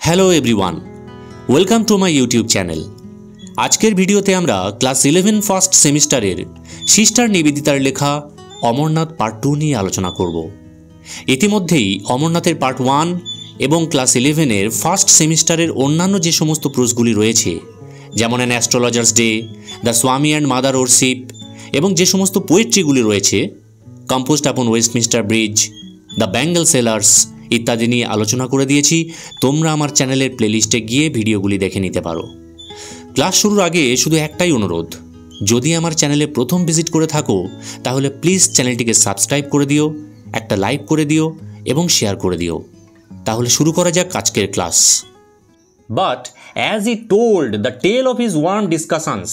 Hello everyone, welcome to my YouTube channel. আজকের ভিডিওতে আমরা ক্লাস 11 ফার্স্ট সেমিস্টারের সিস্টার নিবেদিতার লেখা অমরনাথ পার্ট 2 নিয়ে আলোচনা করব। ইতিমধ্যেই অমরনাথের পার্ট 1 এবং ক্লাস 11-এর ফার্স্ট সেমিস্টারের অন্যান্য যে সমস্ত প্রশ্নগুলি রয়েছে, যেমন an astrologer's day, the Swami and mother worship, এবং যে সমস্ত পোয়েট্রিগুলি রয়েছে, composed upon Westminster bridge, the bangle sellers ইত্যাদি নিয়ে আলোচনা করে দিয়েছি। তোমরা আমার চ্যানেলের প্লেলিস্টে গিয়ে ভিডিওগুলি দেখে নিতে পারো। ক্লাস শুরুর আগে শুধু একটাই অনুরোধ, যদি আমার চ্যানেলে প্রথম ভিজিট করে থাকো তাহলে প্লিজ চ্যানেলটিকে সাবস্ক্রাইব করে দিও, একটা লাইক করে দিও এবং শেয়ার করে দিও। তাহলে শুরু করা যাক আজকের class. But as I told the tale of his warm discussions,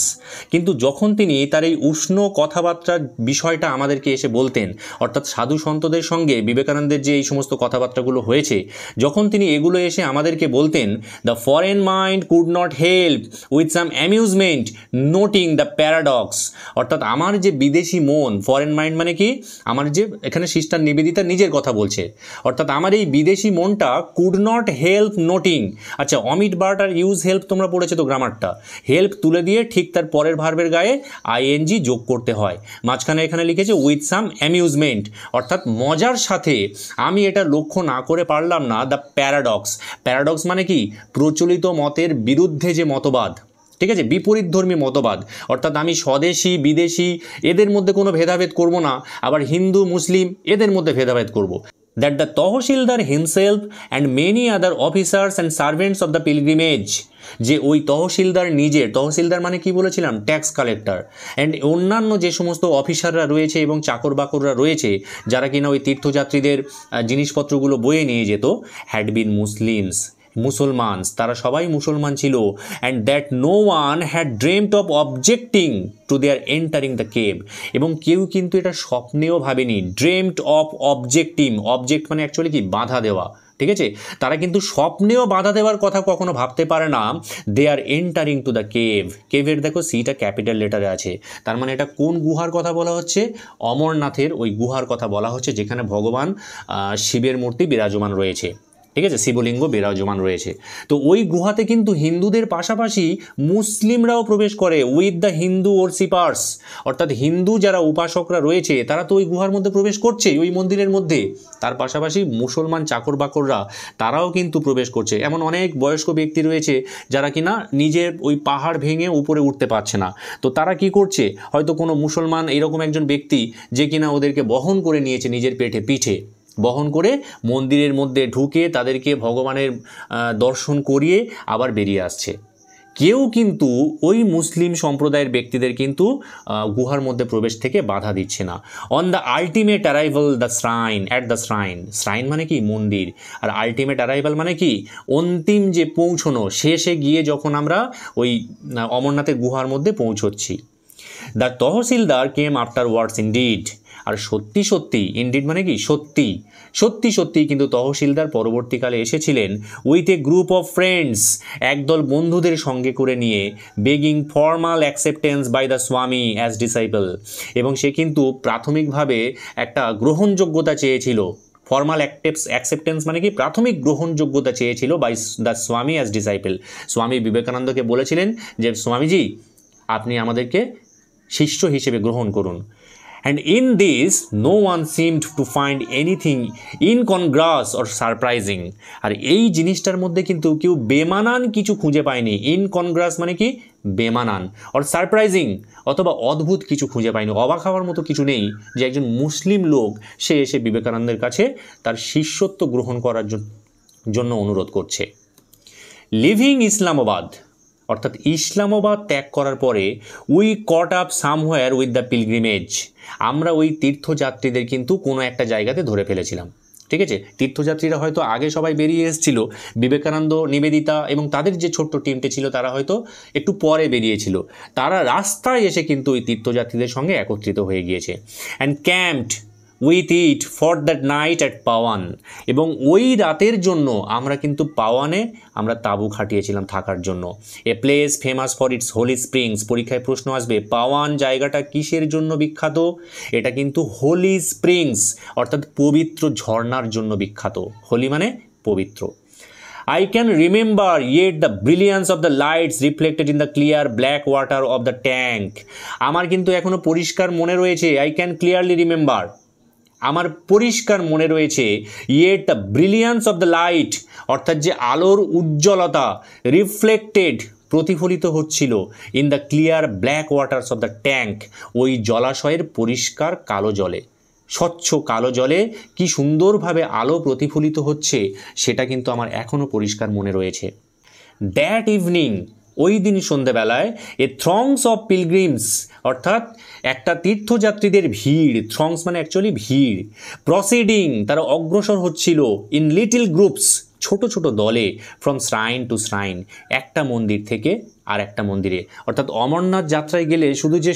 কিন্তু যখন তিনি তার এই উষ্ণ কথাবার্তার বিষয়টা আমাদেরকে এসে বলতেন, অর্থাৎ সাধু সন্তদের সঙ্গে বিবেকানন্দের যে এই সমস্ত কথাবার্তাগুলো হয়েছে, যখন তিনি এগুলো এসে আমাদেরকে বলতেন, the foreign mind could not help with some amusement noting the paradox, অর্থাৎ আমার যে বিদেশি মন, ফরেন মাইন্ড মানে কি, আমার যে এখানে সিস্টার নিবেদিতা নিজের কথা বলছে, অর্থাৎ আমার এই বিদেশি মনটা কুড নট হেল্প নোটিং। আচ্ছা, অমিট বার্টার ইউজ হেল্প তোমরা পড়েছো তো গ্রামারটা, হেল্প তুলে দিয়ে ঠিক তার পরের ভার্বের গায়ে আইএনজি যোগ করতে হয়। মাঝখানে এখানে লিখেছে উইথ সাম অ্যামিউজমেন্ট, অর্থাৎ মজার সাথে আমি এটা লক্ষ্য না করে পারলাম না দ্য প্যারাডক্স। প্যারাডক্স মানে কি, প্রচলিত মতের বিরুদ্ধে যে মতবাদ, ঠিক আছে, বিপরীতধর্মী মতবাদ, অর্থাৎ আমি স্বদেশী বিদেশি এদের মধ্যে কোনো ভেদাভেদ করব না, আবার হিন্দু মুসলিম এদের মধ্যে ভেদাভেদ করব। That the তহসিলদার himself and many other officers and servants of the pilgrimage, যে ওই তহসিলদার নিজের, তহসিলদার মানে কি বলেছিলাম, ট্যাক্স কালেক্টর, অ্যান্ড অন্যান্য যে সমস্ত অফিসাররা রয়েছে এবং চাকর বাকররা রয়েছে যারা কিনা ওই তীর্থযাত্রীদের জিনিসপত্রগুলো বয়ে নিয়ে যেত, হ্যাড বিন মুসলিমস, মুসলমান, তারা সবাই মুসলমান ছিল। And that no one had dreamed of objecting to their entering the cave, এবং কেউ কিন্তু এটা স্বপ্নেও ভাবেনি, ড্রিমড অফ অবজেক্টিং, অবজেক্ট মানে অ্যাকচুয়ালি কি, বাধা দেওয়া, ঠিক আছে, তারা কিন্তু স্বপ্নেও বাধা দেওয়ার কথা কখনো ভাবতে পারে না। They are entering to the cave, কেভের দেখো সিটা ক্যাপিটাল লেটারে আছে, তার মানে এটা কোন গুহার কথা বলা হচ্ছে, অমরনাথের ওই গুহার কথা বলা হচ্ছে যেখানে ভগবান শিবের মূর্তি বিরাজমান রয়েছে, ঠিক আছে, শিবলিঙ্গ বিরাজমান রয়েছে। তো ওই গুহাতে কিন্তু হিন্দুদের পাশাপাশি মুসলিমরাও প্রবেশ করে, উইথ দ্য হিন্দু ওরশিপার্স, অর্থাৎ হিন্দু যারা উপাসকরা রয়েছে তারা তো ওই গুহার মধ্যে প্রবেশ করছে, ওই মন্দিরের মধ্যে, তার পাশাপাশি মুসলমান চাকর বাকররা তারাও কিন্তু প্রবেশ করছে। এমন অনেক বয়স্ক ব্যক্তি রয়েছে যারা কিনা নিজের ওই পাহাড় ভেঙে উপরে উঠতে পারছে না, তো তারা কি করছে, হয়তো কোনো মুসলমান এরকম একজন ব্যক্তি যে কিনা ওদেরকে বহন করে নিয়েছে, নিজের পিঠে বহন করে মন্দিরের মধ্যে ঢুকে তাদেরকে ভগবানের দর্শন করিয়ে আবার বেরিয়ে আসছে। কেউ কিন্তু ওই মুসলিম সম্প্রদায়ের ব্যক্তিদের কিন্তু গুহার মধ্যে প্রবেশ থেকে বাধা দিচ্ছে না। On the ultimate arrival the shrine, at the shrine, shrine মানে কি, মন্দির, আর আলটিমেট অ্যারাইভাল মানে কি, অন্তিম যে পৌঁছনো, শেষে গিয়ে যখন আমরা ওই অমরনাথের গুহার মধ্যে পৌঁছচ্ছি। The tahsildar came afterwards indeed, আর সত্যি সত্যি, ইনডিড মানে কি, সত্যি সত্যি কিন্তু তহসিলদার পরবর্তীকালে এসেছিলেন with a group of friends, একদল বন্ধুদের সঙ্গে করে নিয়ে, begging formal acceptance by the Swami as disciple, এবং সে কিন্তু প্রাথমিকভাবে একটা গ্রহণযোগ্যতা চেয়েছিল। ফর্মাল অ্যাকসেপ্টেন্স মানে কি, প্রাথমিক গ্রহণযোগ্যতা চেয়েছিল by the Swami as disciple. স্বামী বিবেকানন্দকে বলেছিলেন যে স্বামীজি আপনি আমাদেরকে শিষ্য হিসেবে গ্রহণ করুন। And in this, no one seemed to find anything incongruous or surprising, আর এই জিনিসটার মধ্যে কিন্তু কেউ বেমানান কিছু খুঁজে পায়নি। ইনকনগ্রাস মানে কি, বেমানান, আর সারপ্রাইজিং অথবা অদ্ভুত কিছু খুঁজে পায়নি, অবাক হওয়ার মতো কিছু নেই যে একজন মুসলিম লোক সে এসে বিবেকানন্দের কাছে তার শিষ্যত্ব গ্রহণ করার জন্য অনুরোধ করছে। লিভিং ইসলামাবাদ, অর্থাৎ ইসলামাবাদ ত্যাগ করার পরে, we caught up somewhere with the pilgrimage, আমরা ওই তীর্থযাত্রীদের কিন্তু কোনো একটা জায়গাতে ধরে ফেলেছিলাম, ঠিক আছে। তীর্থযাত্রীরা হয়তো আগে সবাই বেরিয়ে এসেছিল, বিবেকানন্দ, নিবেদিতা এবং তাদের যে ছোট্ট টিমটি ছিল তারা হয়তো একটু পরে বেরিয়েছিল, তারা রাস্তায় এসে কিন্তু ওই তীর্থযাত্রীদের সঙ্গে একত্রিত হয়ে গিয়েছে। And camped with it for that night at Pawan, এবং ওই রাতের জন্য আমরা কিন্তু পাওয়ানে আমরা তাঁবু খাটিয়েছিলাম থাকার জন্য। A place famous for its holy springs, পরীক্ষায় প্রশ্ন আসবে পাওয়ান জায়গাটা কিসের জন্য বিখ্যাত, এটা কিন্তু হোলি স্প্রিংস অর্থাৎ পবিত্র ঝর্ণার জন্য বিখ্যাত। হোলি মানে পবিত্র। I can remember yet the brilliance of the lights reflected in the clear black water of the tank. আমার কিন্তু এখনো পরিষ্কার মনে রয়েছে, I can clearly remember, আমার পরিষ্কার মনে রয়েছে yet the brilliance of the light, অর্থাৎ যে আলোর উজ্জ্বলতা, রিফ্লেক্টেড প্রতিফলিত হচ্ছিল in the clear black waters of the tank, ওই জলাশয়ের পরিষ্কার কালো জলে, স্বচ্ছ কালো জলে কি সুন্দরভাবে আলো প্রতিফলিত হচ্ছে সেটা কিন্তু আমার এখনও পরিষ্কার মনে রয়েছে। দ্যাট ইভিনিং, ওই দিন সন্ধ্যেবেলায় এ থ্রংস অফ পিলগ্রিমস, অর্থাৎ একটা তীর্থযাত্রীদের ভিড়, থ্রংস মানে অ্যাকচুয়ালি ভিড়, প্রসিডিং তারা অগ্রসর হচ্ছিল ইন লিটল গ্রুপস, ছোট ছোট দলে, ফ্রম শ্রাইন টু শ্রাইন, একটা মন্দির থেকে আর একটা মন্দিরে। অর্থাৎ অমরনাথ যাত্রায় গেলে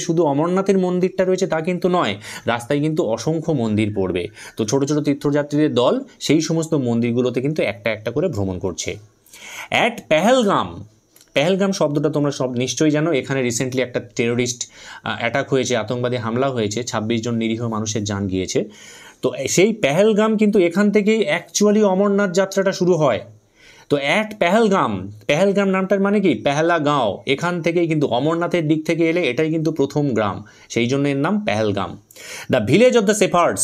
শুধু অমরনাথের মন্দিরটা রয়েছে তা কিন্তু নয়, রাস্তায় কিন্তু অসংখ্য মন্দির পড়বে। তো ছোট ছোট তীর্থযাত্রীদের দল সেই সমস্ত মন্দিরগুলোতে কিন্তু একটা একটা করে ভ্রমণ করছে। অ্যাট পেহেলগাম, পেহেলগাম শব্দটা তোমরা সব নিশ্চয়ই জানো, এখানে রিসেন্টলি একটা টেরোরিস্ট অ্যাটাক হয়েছে, আতঙ্কবাদী হামলা হয়েছে, 26 জন নিরীহ মানুষের জান গিয়েছে। তো সেই পেহেলগাম কিন্তু এখান থেকেই অ্যাকচুয়ালি অমরনাথ যাত্রাটা শুরু হয়। তো অ্যাট পেহেলগাম, পেহেলগাম নামটার মানে কি পেহেলা গাঁও, এখান থেকেই কিন্তু অমরনাথের দিক থেকে এলে এটাই কিন্তু প্রথম গ্রাম, সেই জন্য এর নাম Pahalgam. The village of the shepherds,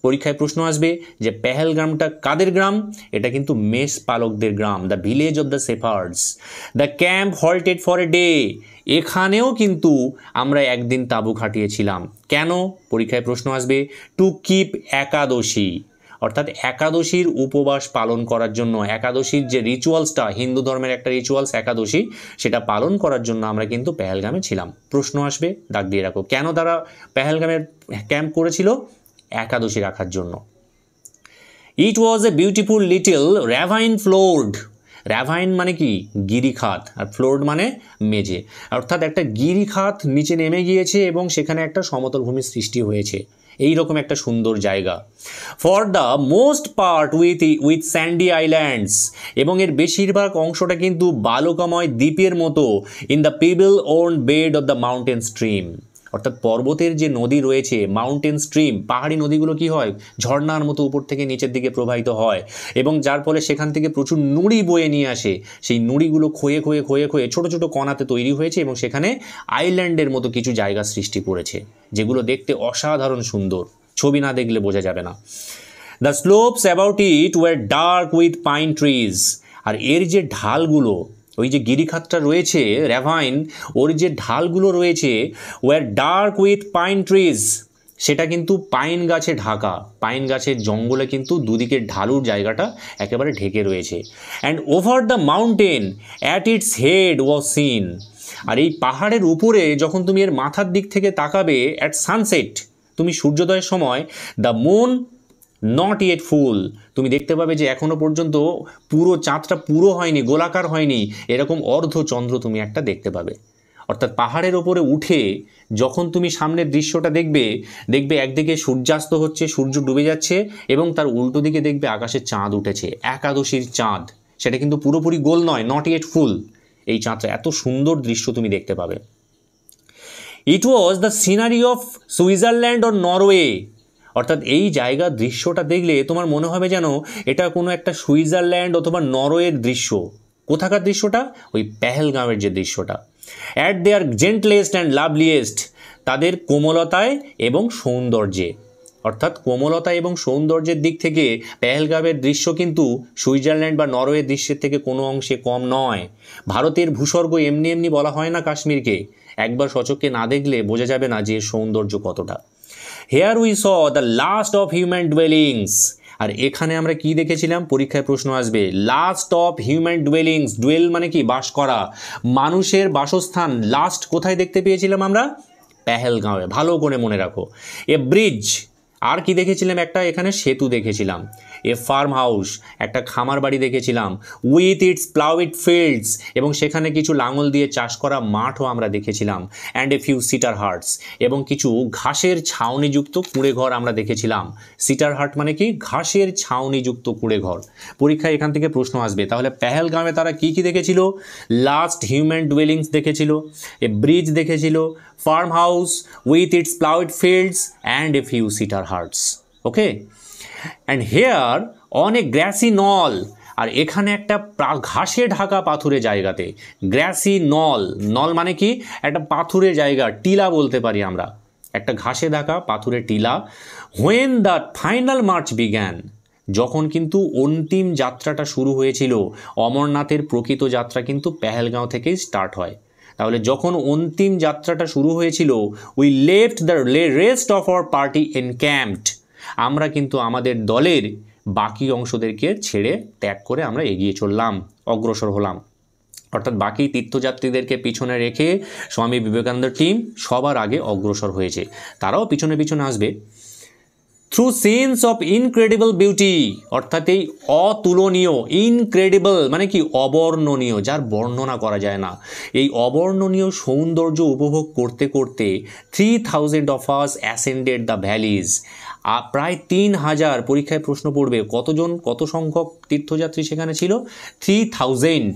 পরীক্ষায় প্রশ্ন আসবে যে পেহেলগামটা কাদের গ্রাম, এটা কিন্তু মেষ পালকদের গ্রাম, the village of the shepherds. The camp halted for a day, এখানেও কিন্তু আমরা একদিন তাঁবু খাটিয়েছিলাম। কেন, পরীক্ষায় প্রশ্ন আসবে টু কিপ একাদশী, অর্থাৎ একাদশীর উপবাস পালন করার জন্য, একাদশীর যে রিচুয়ালসটা, হিন্দু ধর্মের একটা রিচুয়ালস একাদশী, সেটা পালন করার জন্য আমরা কিন্তু পেহেলগামে ছিলাম। প্রশ্ন আসবে, দাগ দিয়ে রাখো, কেন তারা পেহেলগামের ক্যাম্প করেছিল, একাদশী রাখার জন্য। ইট ওয়াজ এ বিউটিফুল লিটল র্যাভাইন ফ্লোর্ড, র্যাভাইন মানে কি গিরিখাত, আর ফ্লোর্ড মানে মেঝে, অর্থাৎ একটা গিরিখাত নিচে নেমে গিয়েছে এবং সেখানে একটা সমতল ভূমির সৃষ্টি হয়েছে, এই রকম একটা সুন্দর জায়গা। For the most part with sandy islands, এবং এর বেশিরভাগ অংশটা কিন্তু বালুকাময় দ্বীপের মতো, in the pebble own bed of the mountain stream, অর্থাৎ পর্বতের যে নদী রয়েছে, মাউন্টেন স্ট্রিম, পাহাড়ি নদীগুলো কি হয় ঝর্ণার মতো উপর থেকে নিচের দিকে প্রবাহিত হয়, এবং যার ফলে সেখান থেকে প্রচুর নুড়ি বয়ে নিয়ে আসে, সেই নুড়িগুলো ক্ষয়ে ক্ষয়ে ক্ষয়ে ক্ষয়ে ছোটো ছোটো কণাতে তৈরি হয়েছে এবং সেখানে আইল্যান্ডের মতো কিছু জায়গা সৃষ্টি করেছে, যেগুলো দেখতে অসাধারণ সুন্দর, ছবি না দেখলে বোঝা যাবে না। The slopes about it were dark with pine trees, আর এর যে ঢালগুলো, ওই যে গিরিখাতটা রয়েছে র্যাভাইন, ওর যে ঢালগুলো রয়েছে were dark with pine trees, সেটা কিন্তু পাইন গাছে ঢাকা, পাইন গাছের জঙ্গলে কিন্তু দুদিকের ঢালুর জায়গাটা একেবারে ঢেকে রয়েছে। And over the mountain at its head was seen, আর এই পাহাড়ের উপরে যখন তুমি এর মাথার দিক থেকে তাকাবে অ্যাট সানসেট, তুমি সূর্যোদয়ের সময়, দ্য মুন নট ইয়েট ফুল, তুমি দেখতে পাবে যে এখনও পর্যন্ত পুরো চাঁদটা পুরো হয়নি, গোলাকার হয়নি, এরকম অর্ধচন্দ্র তুমি একটা দেখতে পাবে। অর্থাৎ পাহাড়ের ওপরে উঠে যখন তুমি সামনের দৃশ্যটা দেখবে একদিকে সূর্যাস্ত হচ্ছে, সূর্য ডুবে যাচ্ছে, এবং তার উল্টো দিকে দেখবে আকাশে চাঁদ উঠেছে, একাদশীর চাঁদ, সেটা কিন্তু পুরোপুরি গোল নয়, নট ইয়েট ফুল, এই চাঁদটা এত সুন্দর দৃশ্য তুমি দেখতে পাবে। It was the scenery of Switzerland or Norway, অর্থাৎ এই জায়গার দৃশ্যটা দেখলে তোমার মনে হবে যেন এটা কোনো একটা সুইজারল্যান্ড অথবা নরওয়ের দৃশ্য। কোথাকার দৃশ্যটা, ওই পেহেলগামের যে দৃশ্যটা। অ্যাট দেয়ার জেন্টলেস্ট অ্যান্ড লাভলিয়েস্ট, তাদের কোমলতায় এবং সৌন্দর্যে, অর্থাৎ কোমলতা এবং সৌন্দর্যের দিক থেকে পেহেলগামের দৃশ্য কিন্তু সুইজারল্যান্ড বা নরওয়ের দৃশ্যের থেকে কোনো অংশে কম নয়। ভারতের ভূস্বর্গ এমনি এমনি বলা হয় না কাশ্মীরকে, একবার সচক্ষে না দেখলে বোঝা যাবে না যে সৌন্দর্য কতটা। Here we saw the last of human dwellings, আর এখানে আমরা কি দেখেছিলাম, পরীক্ষায় প্রশ্ন আসবে, last of human dwellings, dwell মানে কি বাস করা, মানুষের বাসস্থান লাস্ট কোথায় দেখতে পেয়েছিলাম আমরা, পেহেলগাঁওয়ে, ভালো করে মনে রাখো। এ ব্রিজ, আর কি দেখেছিলাম, একটা এখানে সেতু দেখেছিলাম। এ ফার্ম হাউস, একটা খামার বাড়ি দেখেছিলাম। উইথ ইটস প্লাউড ফিল্ডস, এবং সেখানে কিছু লাঙল দিয়ে চাষ করা মাঠও আমরা দেখেছিলাম। And a few sitter hearts, এবং কিছু ঘাসের ছাউনিযুক্ত কুঁড়ে ঘর আমরা দেখেছিলাম। সিটার হার্ট মানে কি, ঘাসের ছাউনিযুক্ত কুঁড়ে ঘর। পরীক্ষায় এখান থেকে প্রশ্ন আসবে, তাহলে পেহেলগামে তারা কি কি দেখেছিল, লাস্ট হিউম্যান ডুয়েলিংস দেখেছিল, এ ব্রিজ দেখেছিল, farm house with its ploughed fields and a few sitter hearts. Okay, and here on a grassy knoll, আর এখানে একটা ঘাসে ঢাকা পাথুরে জায়গাতে, গ্র্যাসি নল, নল মানে কি একটা পাথুরে জায়গা, টিলা বলতে পারি আমরা, একটা ঘাসে ঢাকা পাথুরে টিলা। When the final March began, যখন কিন্তু অন্তিম যাত্রাটা শুরু হয়েছিল, অমরনাথের প্রকৃত যাত্রা কিন্তু পেহেলগাঁও থেকেই স্টার্ট হয়। তাহলে যখন অন্তিম যাত্রাটা শুরু হয়েছিল, we left the rest of our party encamped, আমরা কিন্তু আমাদের দলের বাকি অংশদেরকে ছেড়ে ত্যাগ করে আমরা এগিয়ে চললাম, অগ্রসর হলাম। অর্থাৎ বাকি তীর্থযাত্রীদেরকে পিছনে রেখে স্বামী বিবেকানন্দের টিম সবার আগে অগ্রসর হয়েছে, তারাও পিছনে পিছনে আসবে। Through scenes of incredible beauty, অর্থাৎ এই অতুলনীয়, ইনক্রেডিবল মানে কি অবর্ণনীয়, যার বর্ণনা করা যায় না, এই অবর্ণনীয় সৌন্দর্য উপভোগ করতে করতে 3000 অফ আস অ্যাসেন্ডেড দ্য ভ্যালিজ, প্রায় 3000, পরীক্ষায় প্রশ্ন পড়বে কত সংখ্যক তীর্থযাত্রী সেখানে ছিল, 3000,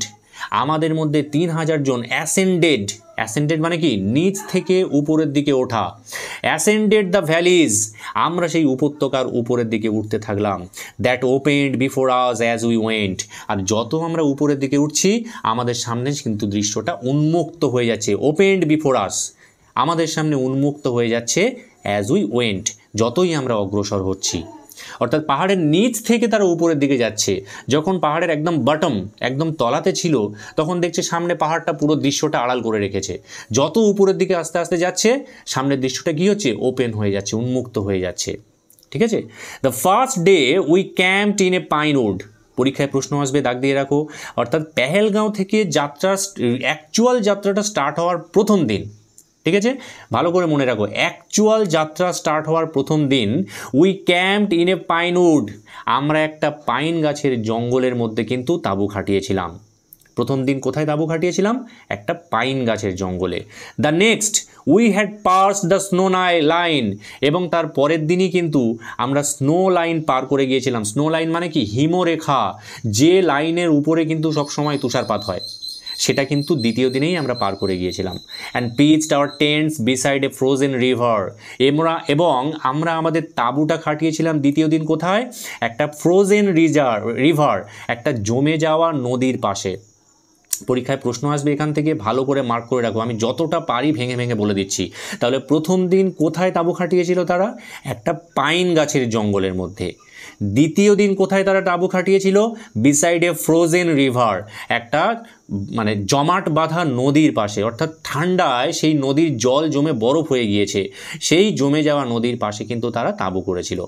আমাদের মধ্যে 3000 জন অ্যাসেন্ডেড, অ্যাসেন্ডেড মানে কি নিচ থেকে উপরের দিকে ওঠা, অ্যাসেন্ডেড দ্য ভ্যালিজ, আমরা সেই উপত্যকার উপরের দিকে উঠতে থাকলাম। That opened before us as we went, আর যত আমরা উপরের দিকে উঠছি আমাদের সামনে কিন্তু দৃশ্যটা উন্মুক্ত হয়ে যাচ্ছে, ওপেন্ড বিফোর আস, আমাদের সামনে উন্মুক্ত হয়ে যাচ্ছে অ্যাজ উই ওয়েন্ট, যতই আমরা অগ্রসর হচ্ছি। অর্থাৎ পাহাড়ের নিচ থেকে তারা উপরের দিকে যাচ্ছে, যখন পাহাড়ের একদম বটম, একদম তলাতে ছিল, তখন দেখছে সামনে পাহাড়টা পুরো দৃশ্যটা আড়াল করে রেখেছে, যত উপরের দিকে আস্তে আস্তে যাচ্ছে সামনের দৃশ্যটা কী হচ্ছে, ওপেন হয়ে যাচ্ছে, উন্মুক্ত হয়ে যাচ্ছে। ঠিক আছে। The first day we ক্যাম্পড in a pinewood, পরীক্ষায় প্রশ্ন আসবে, দাগ দিয়ে রাখো। অর্থাৎ পেহেলগাঁও থেকে অ্যাকচুয়াল যাত্রাটা স্টার্ট হওয়ার প্রথম দিন, ঠিক আছে, ভালো করে মনে রাখো, অ্যাকচুয়াল যাত্রা স্টার্ট হওয়ার প্রথম দিন উই ক্যাম্পড ইন এ পাইনউড, আমরা একটা পাইন গাছের জঙ্গলের মধ্যে কিন্তু তাঁবু খাটিয়েছিলাম। প্রথম দিন কোথায় তাঁবু খাটিয়েছিলাম, একটা পাইন গাছের জঙ্গলে। The next we had passed the snow line, এবং তার পরের দিনই কিন্তু আমরা স্নো লাইন পার করে গিয়েছিলাম। স্নো লাইন মানে কি হিমরেখা, যে লাইনের উপরে কিন্তু সবসময় তুষারপাত হয়, সেটা কিন্তু দ্বিতীয় দিনেই আমরা পার করে গিয়েছিলাম। And pitched our tents beside a frozen river, এবং আমরা আমাদের তাঁবুটা খাটিয়েছিলাম দ্বিতীয় দিন কোথায়, একটা ফ্রোজেন রিভার, একটা জমে যাওয়া নদীর পাশে। পরীক্ষায় প্রশ্ন আসবে এখান থেকে, ভালো করে মার্ক করে রাখো, আমি যতটা পারি ভেঙে ভেঙে বলে দিচ্ছি। তাহলে প্রথম দিন কোথায় তাঁবু খাটিয়েছিল তারা, একটা পাইন গাছের জঙ্গলের মধ্যে। দ্বিতীয় দিন কোথায় তারা তাঁবু খাটিয়েছিল, বিসাইড এ ফ্রোজেন রিভার, একটা মানে জমাট বাঁধা নদীর পাশে, অর্থাৎ ঠান্ডায় সেই নদীর জল জমে বরফ হয়ে গিয়েছে, সেই জমে যাওয়া নদীর পাশে কিন্তু তারা তাঁবু করেছিল।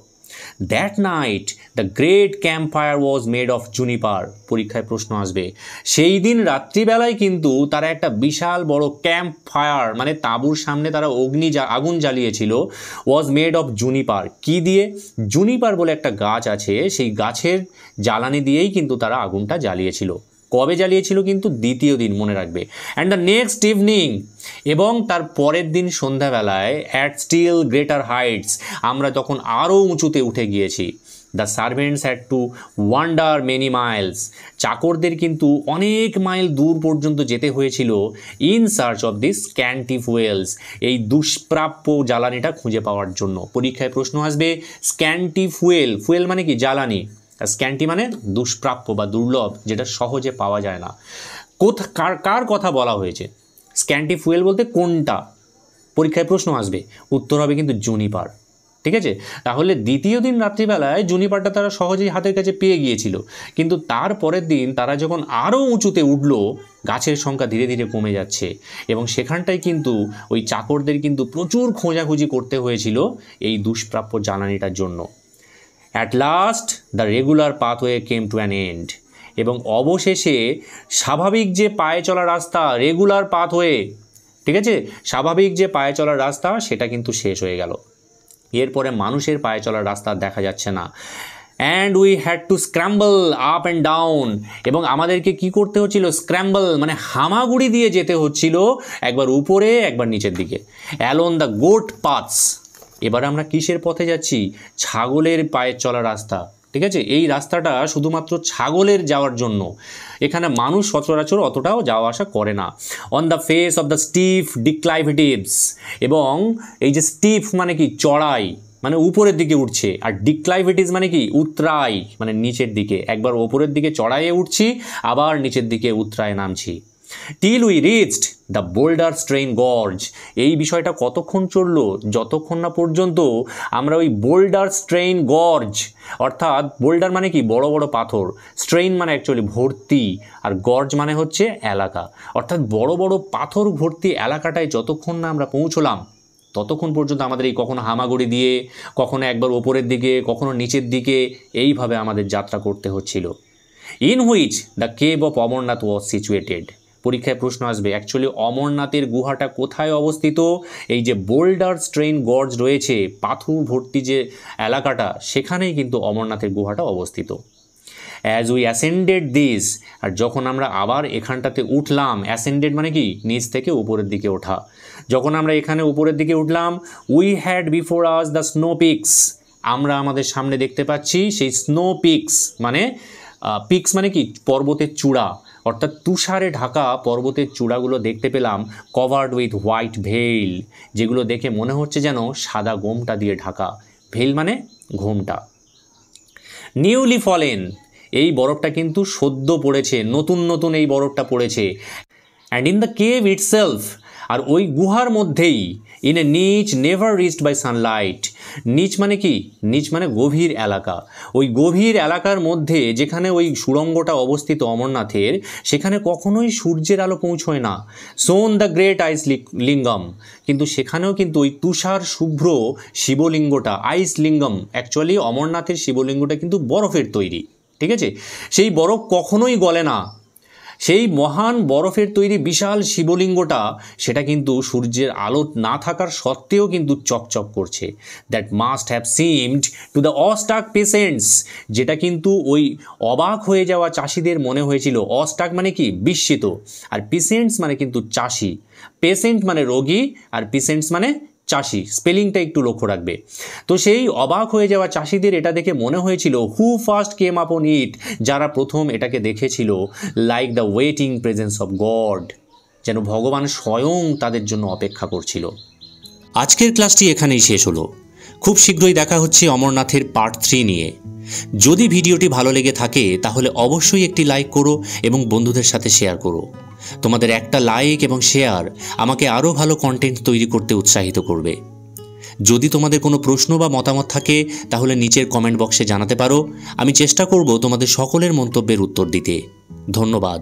That night the great camp fire was made of Juniper, পরীক্ষায় প্রশ্ন আসবে, সেই দিন রাত্রিবেলায় কিন্তু তারা একটা বিশাল বড় ক্যাম্প ফায়ার মানে তাঁবুর সামনে তারা আগুন জ্বালিয়েছিল, ওয়াজ মেড অফ জুনিপার, কি দিয়ে, জুনিপার বলে একটা গাছ আছে, সেই গাছের জ্বালানি দিয়েই কিন্তু তারা আগুনটা জ্বালিয়েছিল। কবে জ্বালিয়েছিল কিন্তু, দ্বিতীয় দিন, মনে রাখবে। অ্যান্ড দ্য নেক্সট ইভিনিং, এবং তার পরের দিন সন্ধ্যাবেলায়, অ্যাট স্টিল গ্রেটার হাইটস, আমরা তখন আরও উঁচুতে উঠে গিয়েছি। The servants had to wonder many Miles, চাকরদের কিন্তু অনেক মাইল দূর পর্যন্ত যেতে হয়েছিল, in search of this scanty fuels, এই দুষ্প্রাপ্য জ্বালানিটা খুঁজে পাওয়ার জন্য। পরীক্ষায় প্রশ্ন আসবে স্ক্যান্টি ফুয়েল, ফুয়েল মানে কি জ্বালানি, স্ক্যান্টি মানে দুষ্প্রাপ্য বা দুর্লভ, যেটা সহজে পাওয়া যায় না। কার কথা বলা হয়েছে, স্ক্যান্টি ফুয়েল বলতে কোনটা, পরীক্ষায় প্রশ্ন আসবে, উত্তর হবে কিন্তু জুনিপার। ঠিক আছে, তাহলে দ্বিতীয় দিন রাত্রিবেলায় জুনিপারটা তারা সহজেই হাতের কাছে পেয়ে গিয়েছিল, কিন্তু তার পরের দিন তারা যখন আরও উঁচুতে উঠল, গাছের সংখ্যা ধীরে ধীরে কমে যাচ্ছে, এবং সেখানটায় কিন্তু ওই চাকরদের কিন্তু প্রচুর খোঁজাখুঁজি করতে হয়েছিল এই দুষ্প্রাপ্য জ্বালানিটার জন্য। At last the regular pathway came to an end, এবং অবশেষে স্বাভাবিক যে পায়ে চলা রাস্তা, রেগুলার পাথওয়ে, ঠিক আছে, স্বাভাবিক যে পায়ে চলার রাস্তা, সেটা কিন্তু শেষ হয়ে গেল। এরপরে মানুষের পায়ে চলার রাস্তা দেখা যাচ্ছে না। And we had to scramble up and down, এবং আমাদেরকে কি করতে হচ্ছিল, স্ক্র্যাম্বল মানে হামাগুড়ি দিয়ে যেতে হচ্ছিল, একবার উপরে একবার নিচের দিকে, অ্যালন দ্য গোট পাথস। এবার আমরা কিসের পথে যাচ্ছি, ছাগলের পায়ে চলা রাস্তা। ঠিক আছে, এই রাস্তাটা শুধুমাত্র ছাগলের যাওয়ার জন্য, এখানে মানুষ সচরাচর অতটাও যাওয়া আসা করে না। On the face of the stiff declivities, এবং এই যে স্টিফ মানে কি চড়াই, মানে উপরের দিকে উঠছে, আর ডিক্লাইভিটিস মানে কি উতরাই, মানে নিচের দিকে, একবার ওপরের দিকে চড়াইয়ে উঠছি আবার নিচের দিকে উতরায় নামছি। Till we reached the boulder strain gorge, এই বিষয়টা কতক্ষণ চললো, যতক্ষণ না পর্যন্ত আমরা ওই বোল্ডার স্ট্রেইন গর্জ, অর্থাৎ বোল্ডার মানে কি বড় বড় পাথর, স্ট্রেইন মানে অ্যাকচুয়ালি ভর্তি, আর গর্জ মানে হচ্ছে এলাকা, অর্থাৎ বড় বড় পাথর ভর্তি এলাকাটায় যতক্ষণ না আমরা পৌঁছলাম ততক্ষণ পর্যন্ত আমাদের এই কখনো হামাগুড়ি দিয়ে, কখনো একবার ওপরের দিকে, কখনো নিচের দিকে, এইভাবে আমাদের যাত্রা করতে হচ্ছিল। In which the cave of Amarnath was situated, পরীক্ষায় প্রশ্ন আসবে অ্যাকচুয়ালি অমরনাথের গুহাটা কোথায় অবস্থিত। এই যে বোল্ডার স্ট্রেইন গর্জ রয়েছে, পাথর ভর্তি যে এলাকাটা, সেখানেই কিন্তু অমরনাথের গুহাটা অবস্থিত। অ্যাজ উই অ্যাসেন্ডেড দিস, আর যখন আমরা আবার এখানটাতে উঠলাম, অ্যাসেন্ডেড মানে কি নিচ থেকে উপরের দিকে ওঠা, যখন আমরা এখানে উপরের দিকে উঠলাম, we had before us the snow peaks, আমরা আমাদের সামনে দেখতে পাচ্ছি সেই স্নো পিকস, মানে পিকস মানে কি পর্বতের চূড়া, অর্থাৎ তুষারে ঢাকা পর্বতের চূড়াগুলো দেখতে পেলাম, কভার্ড উইথ হোয়াইট ভেইল, যেগুলো দেখে মনে হচ্ছে যেন সাদা গোমটা দিয়ে ঢাকা, ভেইল মানে ঘোমটা। নিউলি ফলেন, এই বরফটা কিন্তু সদ্য পড়েছে, নতুন নতুন এই বরফটা পড়েছে। And in the cave itself, আর ওই গুহার মধ্যেই, ইন এ নিচ নেভার রিচড বাই সানলাইট, নিচ মানে কি, নিচ মানে গভীর এলাকা, ওই গভীর এলাকার মধ্যে যেখানে ওই সুড়ঙ্গটা অবস্থিত অমরনাথের, সেখানে কখনোই সূর্যের আলো পৌঁছয় না। সোন দ্য গ্রেট আইস লিঙ্গম, কিন্তু সেখানেও কিন্তু ওই তুষার শুভ্র শিবলিঙ্গটা, আইস লিঙ্গম, অ্যাকচুয়ালি অমরনাথের শিবলিঙ্গটা কিন্তু বরফের তৈরি, ঠিক আছে, সেই বরফ কখনোই গলে না, সেই মহান বরফের তৈরি বিশাল শিবলিঙ্গটা, সেটা কিন্তু সূর্যের আলো না থাকার সত্ত্বেও কিন্তু চকচক করছে। That must have seemed to the ecstatic patients, যেটা কিন্তু ওই অবাক হয়ে যাওয়া চাষিদের মনে হয়েছিল। অস্টাক মানে কি বিস্মিত, আর পেশেন্টস মানে কিন্তু চাষি, পেশেন্ট মানে রোগী, আর পেশেন্টস মানে চাষি, স্পেলিংটা একটু লক্ষ্য রাখবে। তো সেই অবাক হয়ে যাওয়া চাষিদের এটা দেখে মনে হয়েছিল, হু ফার্স্ট কেম আপন ইট, যারা প্রথম এটাকে দেখেছিল, like the waiting presence of god, যেন ভগবান স্বয়ং তাদের জন্য অপেক্ষা করছিল। আজকের ক্লাসটি এখানেই শেষ হলো। খুব শীঘ্রই দেখা হচ্ছে অমরনাথের পার্ট 3 নিয়ে। যদি ভিডিওটি ভালো লেগে থাকে তাহলে অবশ্যই একটি লাইক করো এবং বন্ধুদের সাথে শেয়ার করো। তোমাদের একটা লাইক এবং শেয়ার আমাকে আরও ভালো কন্টেন্ট তৈরি করতে উৎসাহিত করবে। যদি তোমাদের কোনো প্রশ্ন বা মতামত থাকে তাহলে নিচের কমেন্ট বক্সে জানাতে পারো। আমি চেষ্টা করব তোমাদের সকলের মন্তব্যের উত্তর দিতে। ধন্যবাদ।